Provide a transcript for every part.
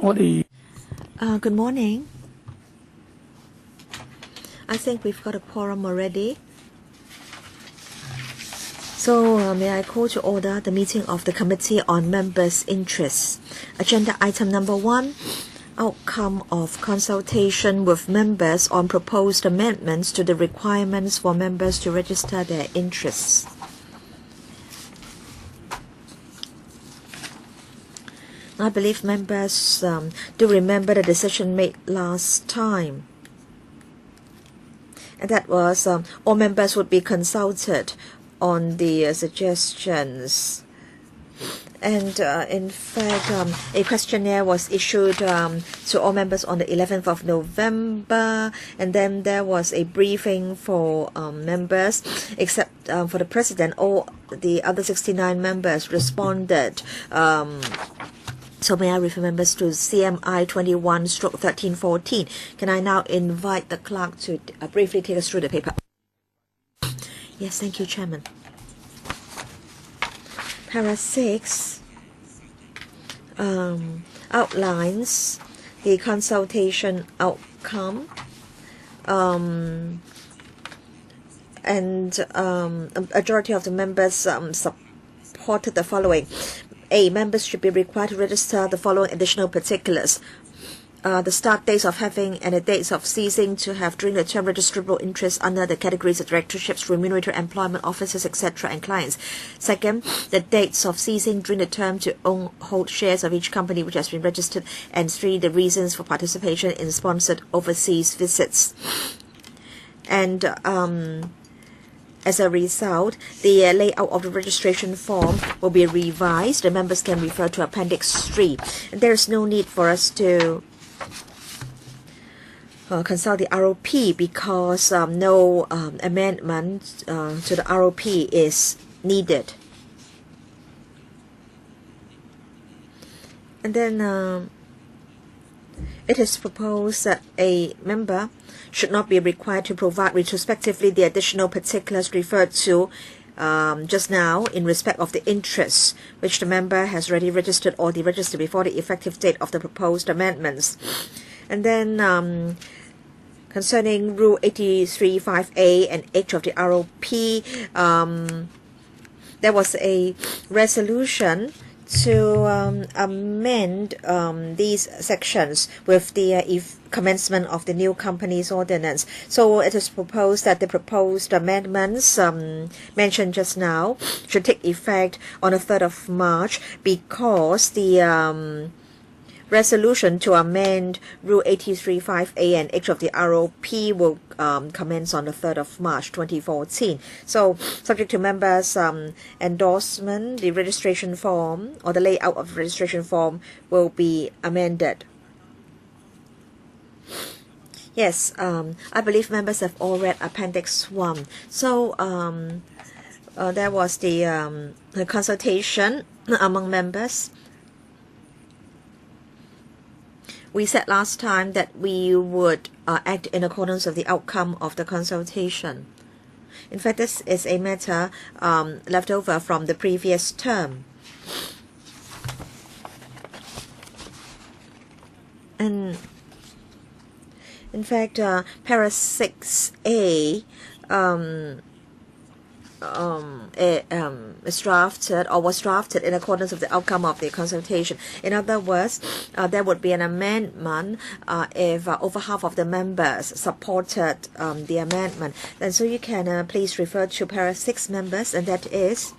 Good morning. I think we've got a quorum already. So may I call to order the meeting of the Committee on Members' Interests. Agenda item number 1, outcome of consultation with members on proposed amendments to the requirements for members to register their interests. I believe members do remember the decision made last time. And that was all members would be consulted on the suggestions. And in fact, a questionnaire was issued to all members on the 11th of November. And then there was a briefing for members, except for the president. All the other 69 members responded. So may I refer members to CMI 21/1314. Can I now invite the clerk to briefly take us through the paper? Yes, thank you, Chairman. Para 6 outlines the consultation outcome and a majority of the members supported the following. A. Members should be required to register the following additional particulars. The start dates of having and the dates of ceasing to have during the term registrable interests under the categories of directorships, remunerated employment officers, etc. and clients. Second, the dates of ceasing during the term to hold shares of each company which has been registered. And 3, the reasons for participation in sponsored overseas visits. And as a result, the layout of the registration form will be revised. The members can refer to Appendix 3. There is no need for us to consult the ROP because no amendment to the ROP is needed. And then it is proposed that a member should not be required to provide retrospectively the additional particulars referred to just now in respect of the interests which the member has already registered or deregistered before the effective date of the proposed amendments. And then concerning Rule 83(5)(a) and H of the ROP, there was a resolution to amend these sections with the commencement of the new company's ordinance. So it is proposed that the proposed amendments mentioned just now should take effect on the 3rd of March because the resolution to amend Rule 83(5)(a) and H of the ROP will commence on the 3rd of March 2014. So, subject to members' endorsement, the registration form or the layout of the registration form will be amended. Yes, I believe members have all read Appendix 1. So, there was the consultation among members. We said last time that we would act in accordance with the outcome of the consultation. In fact, this is a matter left over from the previous term. And in fact, Para 6A is drafted or was drafted in accordance with the outcome of the consultation. In other words, there would be an amendment if over half of the members supported the amendment. And so you can please refer to Para 6 members, and that is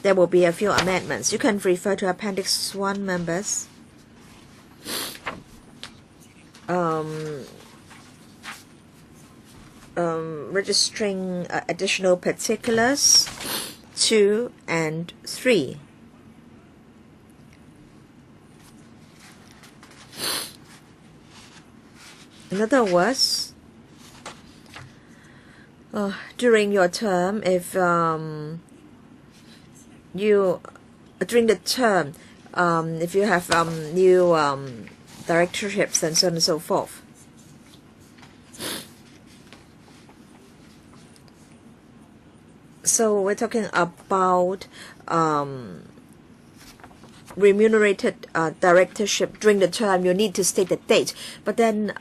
there will be a few amendments. You can refer to Appendix 1 members. Registering additional particulars 2 and 3. In other words, during your term, if during the term, if you have new directorships and so on and so forth, So we're talking about remunerated directorship during the term. You need to state the date. But then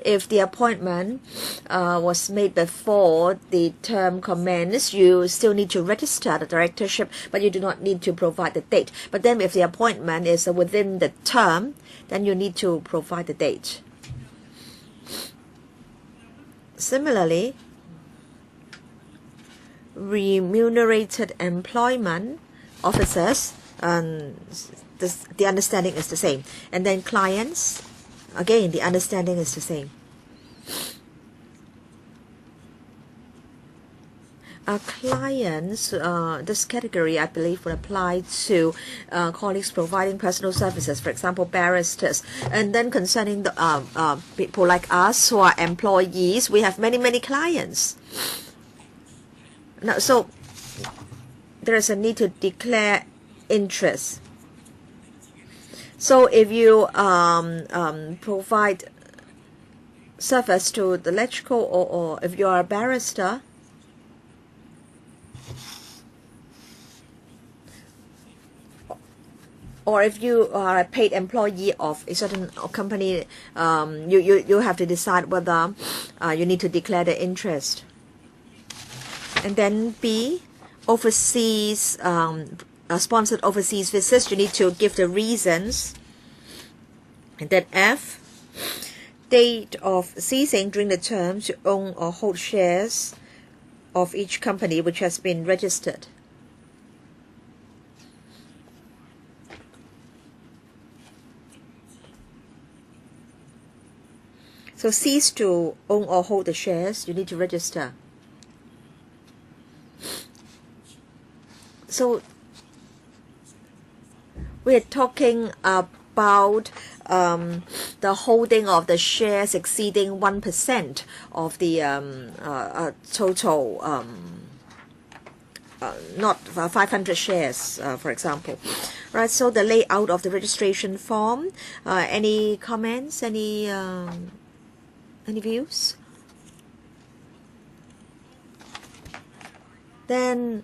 if the appointment was made before the term commences, you still need to register the directorship, but you do not need to provide the date. But then if the appointment is within the term, then you need to provide the date. Similarly, remunerated employment officers, the understanding is the same. And then clients, again, the understanding is the same. Clients, this category, I believe, would apply to colleagues providing personal services, for example, barristers. And then concerning the people like us who are employees, we have many clients. Now, so there is a need to declare interest. So if you provide service to the electrical, or if you are a barrister, or if you are a paid employee of a certain company, you have to decide whether you need to declare the interest. And then B, overseas, sponsored overseas visits, you need to give the reasons. And then F, date of ceasing during the term to own or hold shares of each company which has been registered. So cease to own or hold the shares, you need to register. So we're talking about the holding of the shares exceeding 1% of the total, not 500 shares, for example. Right, so the layout of the registration form, any comments, any views? Then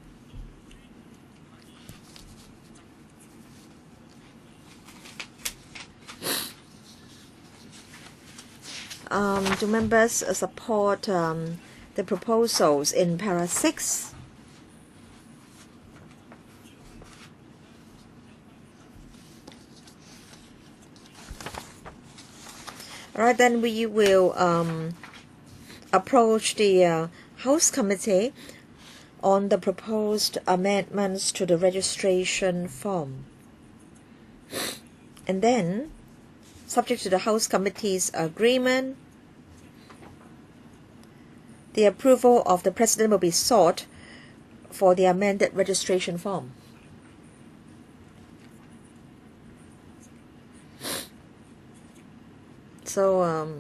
do members support the proposals in para 6? Alright, then we will approach the House Committee on the proposed amendments to the registration form. And then, subject to the House Committee's agreement, the approval of the President will be sought for the amended registration form. So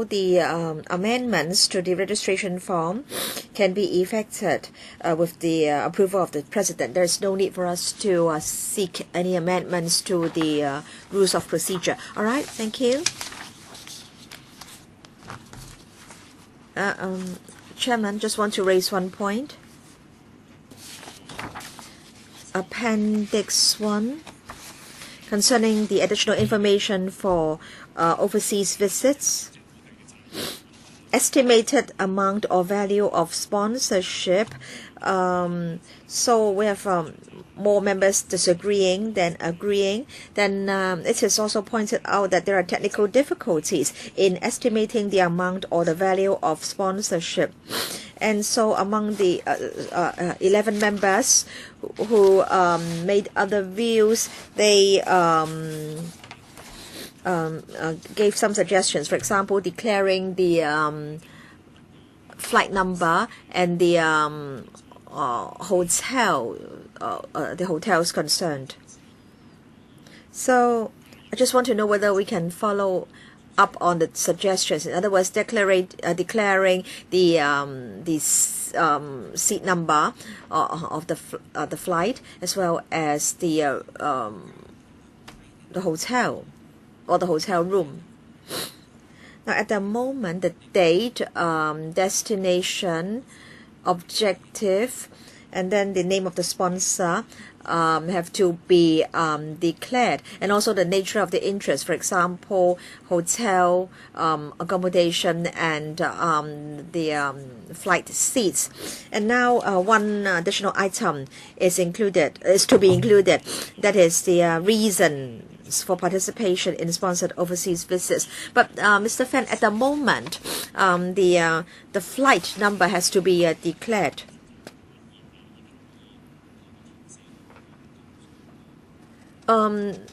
the amendments to the registration form can be effected with the approval of the President. There is no need for us to seek any amendments to the rules of procedure. All right, thank you. Chairman, just want to raise one point. Appendix 1, concerning the additional information for overseas visits. Estimated amount or value of sponsorship. So we have more members disagreeing than agreeing. Then it is also pointed out that there are technical difficulties in estimating the amount or the value of sponsorship. And so among the 11 members who made other views, they gave some suggestions. For example, declaring the flight number and the hotel, the hotels concerned. So I just want to know whether we can follow up on the suggestions. In other words, declaring the seat number of the flight, as well as the hotel or the hotel room. Now, at the moment, the date, destination, objective, and then the name of the sponsor have to be declared, and also the nature of the interest, for example, hotel, accommodation, and the flight seats. And now one additional item is to be included. That is the reasons for participation in sponsored overseas visits. But Mr. Fan, at the moment, the flight number has to be declared.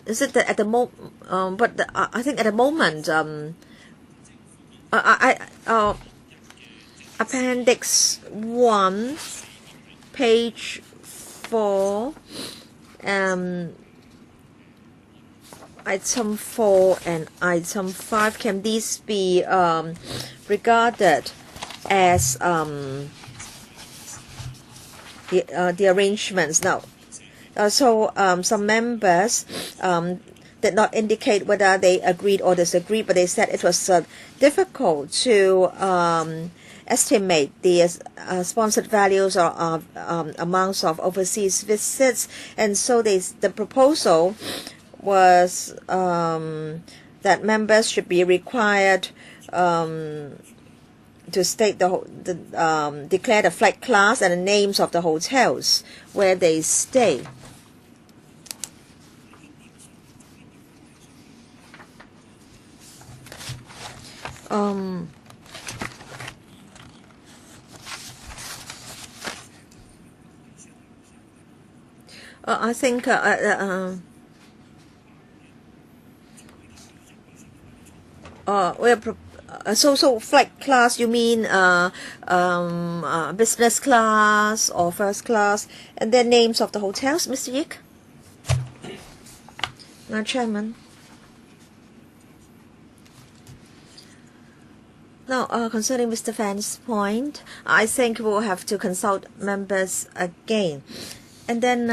Is it that at the I think at the moment, Appendix 1, page 4, item 4 and item 5, can these be regarded as the arrangements now? So some members did not indicate whether they agreed or disagreed, but they said it was difficult to estimate the sponsored values or amounts of overseas visits, and so the proposal was that members should be required to state declare the flight class and the names of the hotels where they stay. I think so flight class, you mean business class or first class, and then names of the hotels, Mr. Yik? Chairman. Now, concerning Mr. Fan's point, I think we'll have to consult members again. And then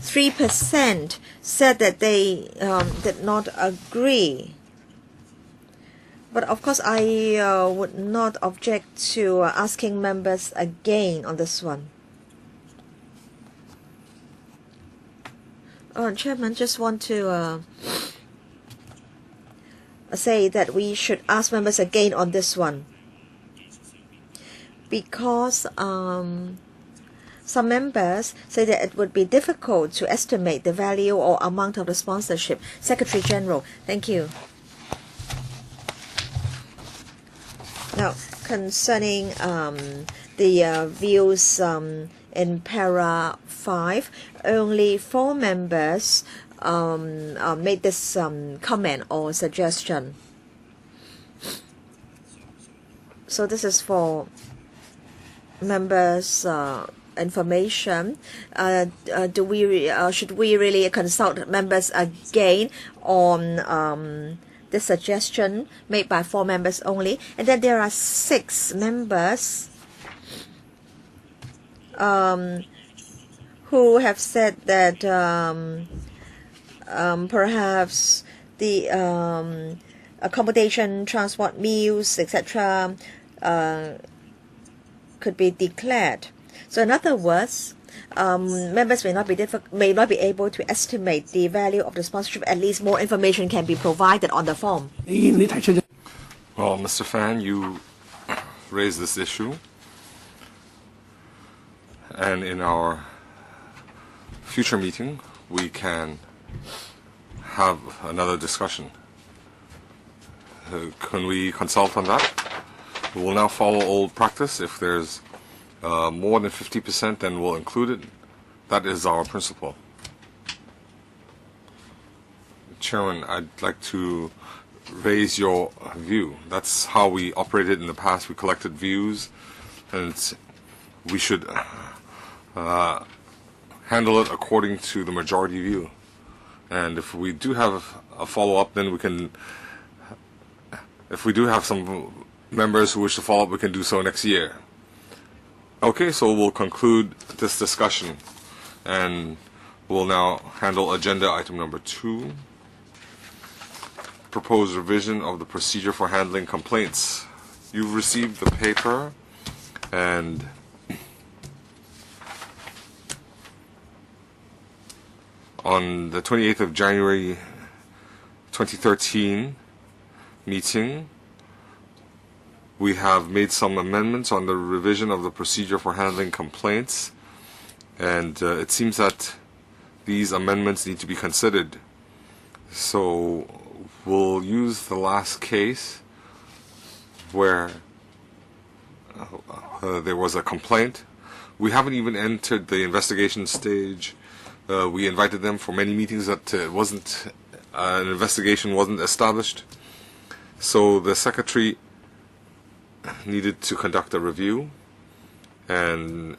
3% said that they did not agree. But of course, I would not object to asking members again on this one. Chairman, just want to say that we should ask members again on this one, because some members say that it would be difficult to estimate the value or amount of the sponsorship. Secretary General, thank you. Now, concerning the views in para 5, only 4 members made this comment or suggestion. So this is for members' information. Should we really consult members again on the suggestion made by 4 members only? And then there are 6 members who have said that perhaps the accommodation, transport, meals, etc. could be declared. So in other words, members may not be able to estimate the value of the sponsorship. At least more information can be provided on the form. Well, Mr. Fan, you raised this issue, and in our future meeting we can have another discussion. Can we consult on that? We will now follow old practice. If there's more than 50%, then we'll include it. That is our principle. Chairman, I'd like to raise your view. That's how we operated in the past. We collected views, and we should handle it according to the majority view. And if we do have a follow-up, then we can, if we do have some members who wish to follow up, we can do so next year. Okay, so we'll conclude this discussion, and we'll now handle agenda item number 2. proposed revision of the procedure for handling complaints. You've received the paper, and on the 28th of January 2013 meeting, we have made some amendments on the revision of the procedure for handling complaints, and it seems that these amendments need to be considered. So we'll use the last case where there was a complaint. We haven't even entered the investigation stage. We invited them for many meetings that an investigation wasn't established. So the secretary needed to conduct a review, and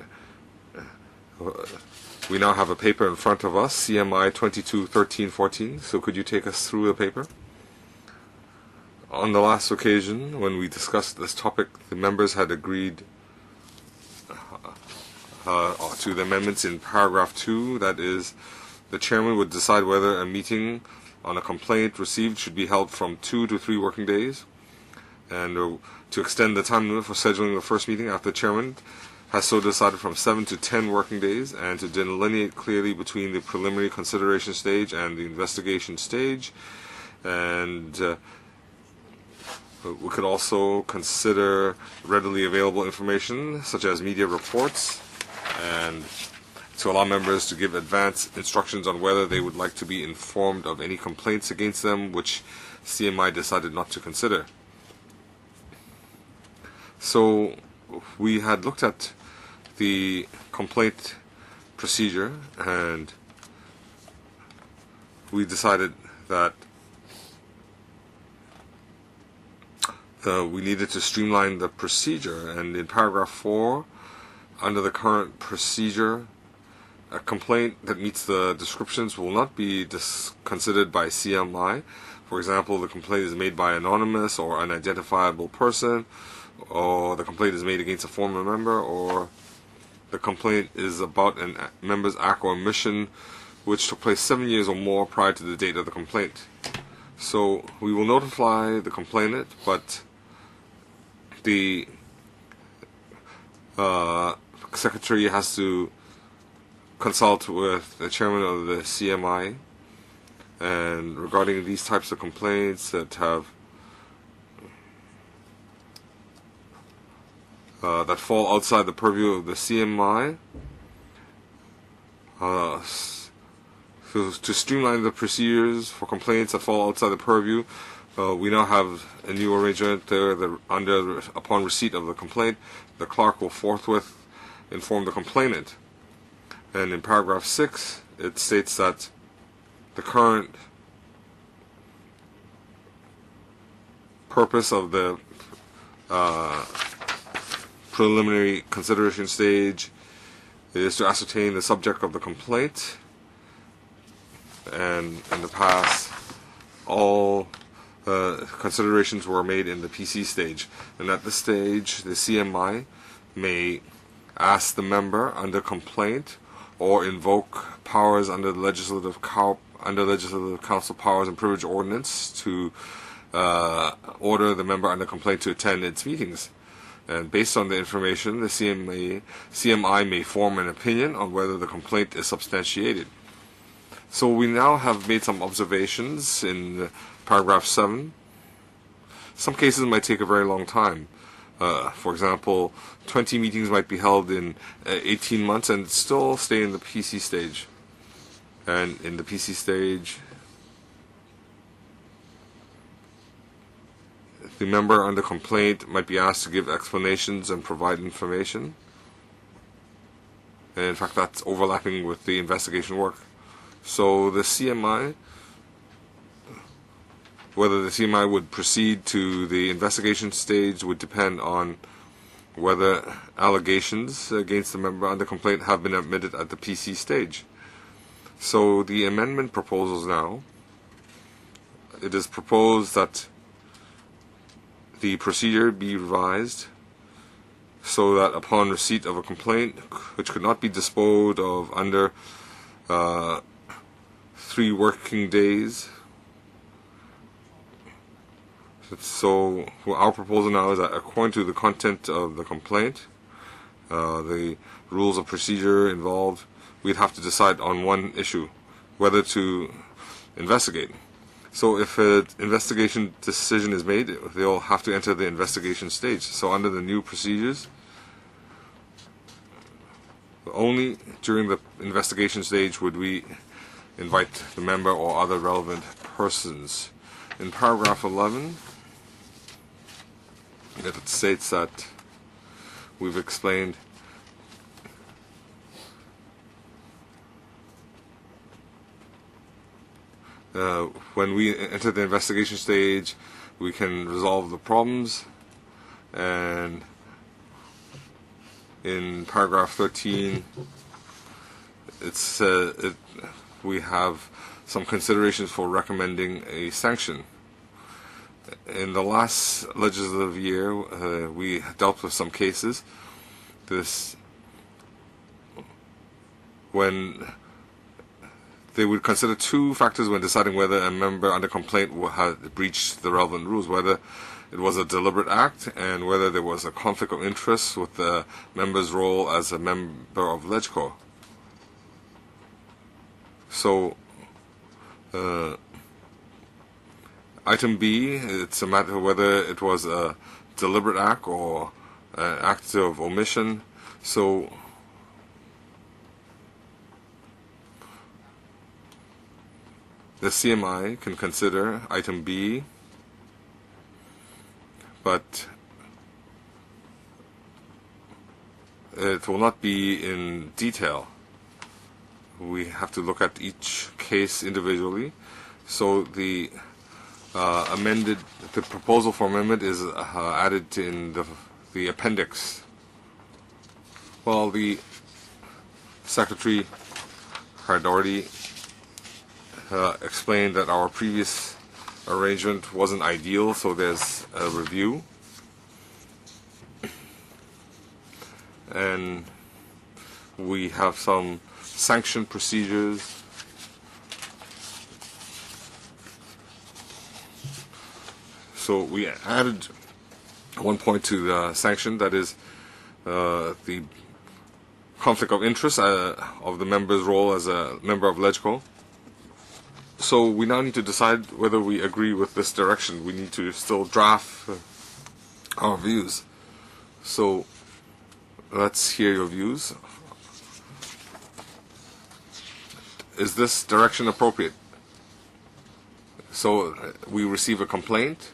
we now have a paper in front of us, CMI 22-13-14. So could you take us through the paper? On the last occasion, when we discussed this topic, the members had agreed to the amendments in paragraph 2, that is, the chairman would decide whether a meeting on a complaint received should be held from 2 to 3 working days, and to extend the time limit for scheduling the first meeting after the chairman has so decided from 7 to 10 working days, and to delineate clearly between the preliminary consideration stage and the investigation stage. And we could also consider readily available information such as media reports, and to allow members to give advance instructions on whether they would like to be informed of any complaints against them which CMI decided not to consider. So we had looked at the complaint procedure, and we decided that we needed to streamline the procedure. And in paragraph 4, under the current procedure, a complaint that meets the descriptions will not be considered by CMI. For example, the complaint is made by an anonymous or unidentifiable person, or the complaint is made against a former member, or the complaint is about a member's act or omission which took place 7 years or more prior to the date of the complaint. So we will notify the complainant, but the secretary has to consult with the chairman of the CMI, and regarding these types of complaints that have that fall outside the purview of the CMI, so to streamline the procedures for complaints that fall outside the purview, we now have a new arrangement there that upon receipt of the complaint, the clerk will forthwith inform the complainant. And in paragraph 6, it states that the current purpose of the preliminary consideration stage is to ascertain the subject of the complaint, and in the past all considerations were made in the PC stage, and at this stage the CMI may ask the member under complaint or invoke powers under the Legislative Council Powers and Privilege Ordinance to order the member under complaint to attend its meetings. And based on the information, the CMI may form an opinion on whether the complaint is substantiated. So we now have made some observations in paragraph 7. Some cases might take a very long time. For example, 20 meetings might be held in 18 months and still stay in the PC stage. And in the PC stage, the member under complaint might be asked to give explanations and provide information. And in fact, that's overlapping with the investigation work. So the CMI, whether the CMI would proceed to the investigation stage would depend on whether allegations against the member under complaint have been admitted at the PC stage. So the amendment proposals now, it is proposed that the procedure be revised so that upon receipt of a complaint which could not be disposed of under 3 working days, So our proposal now is that according to the content of the complaint, the rules of procedure involved, we'd have to decide on one issue, whether to investigate. So if an investigation decision is made, they'll have to enter the investigation stage. So under the new procedures, only during the investigation stage would we invite the member or other relevant persons. In paragraph 11, it states that we've explained when we enter the investigation stage, we can resolve the problems. And in paragraph 13, we have some considerations for recommending a sanction. In the last legislative year, we dealt with some cases. When they would consider two factors when deciding whether a member under complaint had breached the relevant rules, whether it was a deliberate act and whether there was a conflict of interest with the member's role as a member of LegCo. So, item B, it's a matter of whether it was a deliberate act or an act of omission. So, the CMI can consider item B, but it will not be in detail. We have to look at each case individually. So the proposal for amendment is added in the appendix. Well, the Secretary had already explained that our previous arrangement wasn't ideal, so there's a review. And we have some sanction procedures. So we added one point to the sanction, that is the conflict of interest of the member's role as a member of LegCo. So we now need to decide whether we agree with this direction. We need to still draft our views. So let's hear your views. Is this direction appropriate? So we receive a complaint.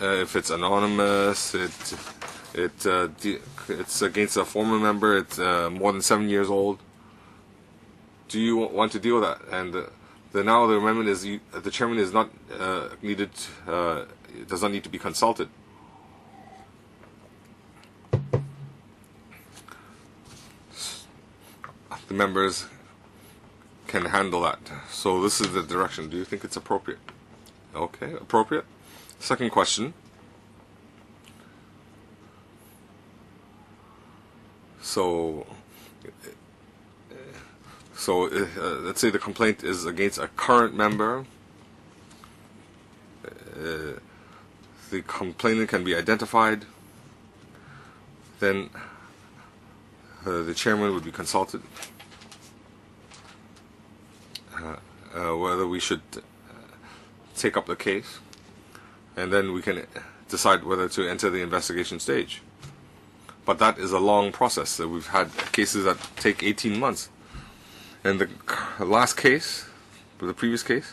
If it's anonymous, it's against a former member, it's more than 7 years old. Do you want to deal with that? And now the amendment is the chairman is not needed, does not need to be consulted. The members can handle that. So this is the direction. Do you think it's appropriate? Okay, appropriate. Second question. So let's say the complaint is against a current member. The complainant can be identified. Then the chairman would be consulted whether we should take up the case, and then we can decide whether to enter the investigation stage. But that is a long process. We've had cases that take 18 months. And the last case, the previous case,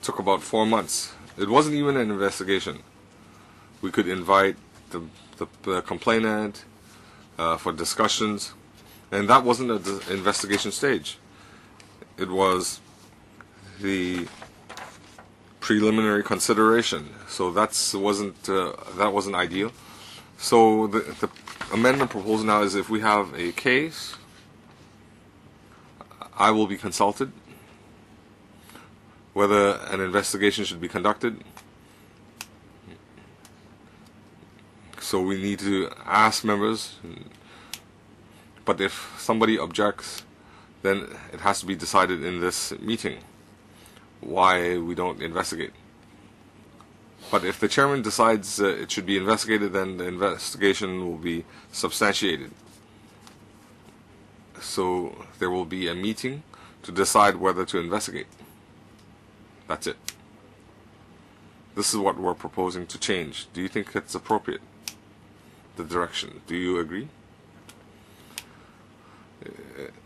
took about 4 months. It wasn't even an investigation. We could invite the complainant for discussions, and that wasn't an investigation stage. It was the preliminary consideration. So that wasn't ideal. So the amendment proposal now is, if we have a case, I will be consulted whether an investigation should be conducted. So we need to ask members, but if somebody objects, then it has to be decided in this meeting. why we don't investigate. But if the chairman decides it should be investigated, then the investigation will be substantiated. So there will be a meeting to decide whether to investigate. That's it. This is what we're proposing to change. Do you think it's appropriate, the direction? Do you agree?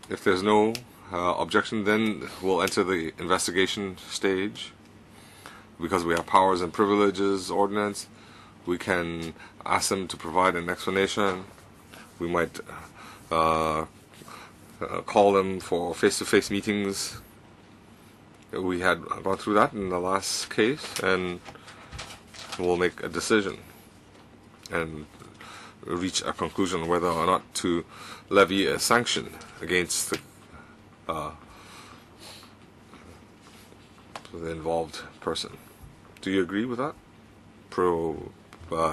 If there's no objection, then we'll enter the investigation stage. Because we have powers and privileges ordinance, we can ask them to provide an explanation. We might call them for face-to-face meetings. We had gone through that in the last case, and we'll make a decision and reach a conclusion whether or not to levy a sanction against the involved person. Do you agree with that?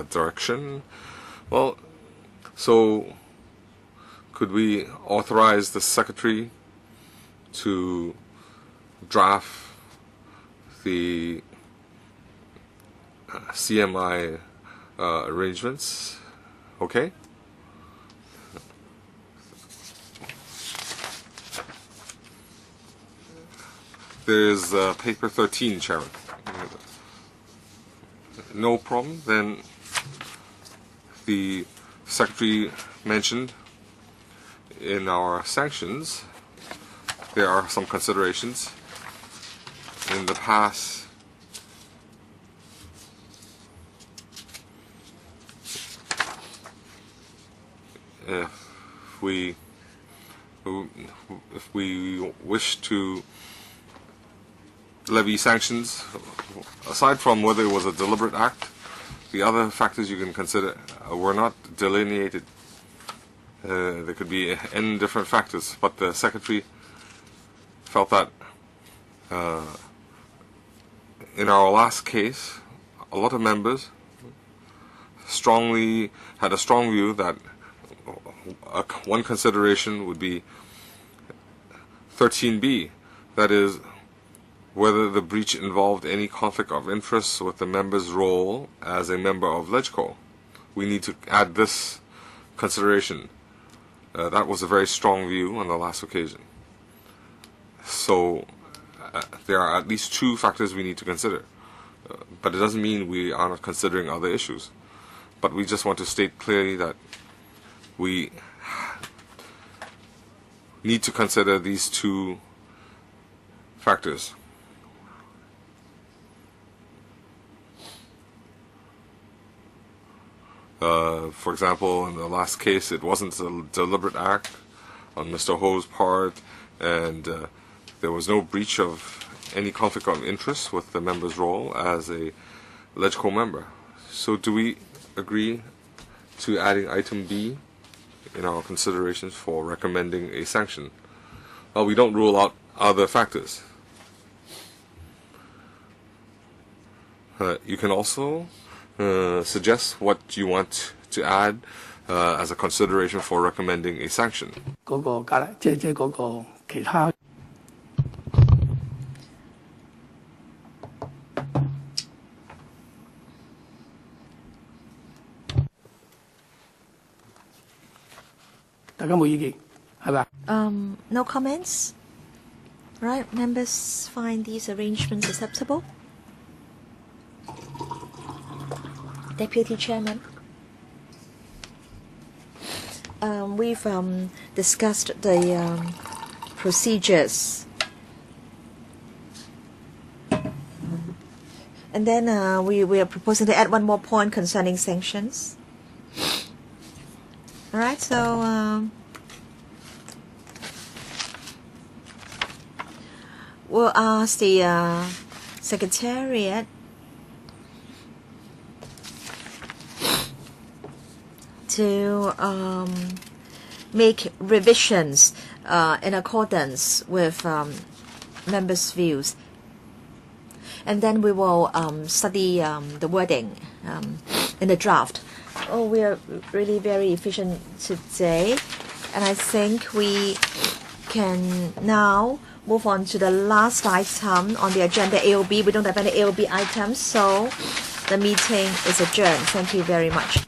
Direction? Well, so could we authorize the secretary to draft the CMI arrangements? Okay? There's paper 13, Chairman. No problem. Then the secretary mentioned in our sanctions there are some considerations. In the past, if we wish to levy sanctions, aside from whether it was a deliberate act, the other factors you can consider were not delineated. There could be n different factors, but the secretary felt that in our last case, a lot of members had a strong view that one consideration would be 13B, that is, whether the breach involved any conflict of interest with the member's role as a member of LegCo. We need to add this consideration. That was a very strong view on the last occasion. So there are at least two factors we need to consider. But it doesn't mean we are not considering other issues. But we just want to state clearly that we need to consider these two factors. For example, in the last case, it wasn't a deliberate act on Mr. Ho's part, and there was no breach of any conflict of interest with the member's role as a LegCo member. So do we agree to adding item B in our considerations for recommending a sanction? Well, we don't rule out other factors. You can also suggest what you want to add as a consideration for recommending a sanction. No comments? Right, members find these arrangements acceptable? Deputy Chairman, we've discussed the procedures, and then we are proposing to add one more point concerning sanctions. All right, so we'll ask the Secretariat to make revisions in accordance with members' views, and then we will study the wording in the draft. Oh, we are really very efficient today, and I think we can now move on to the last item on the agenda, AOB. We don't have any AOB items, so the meeting is adjourned. Thank you very much.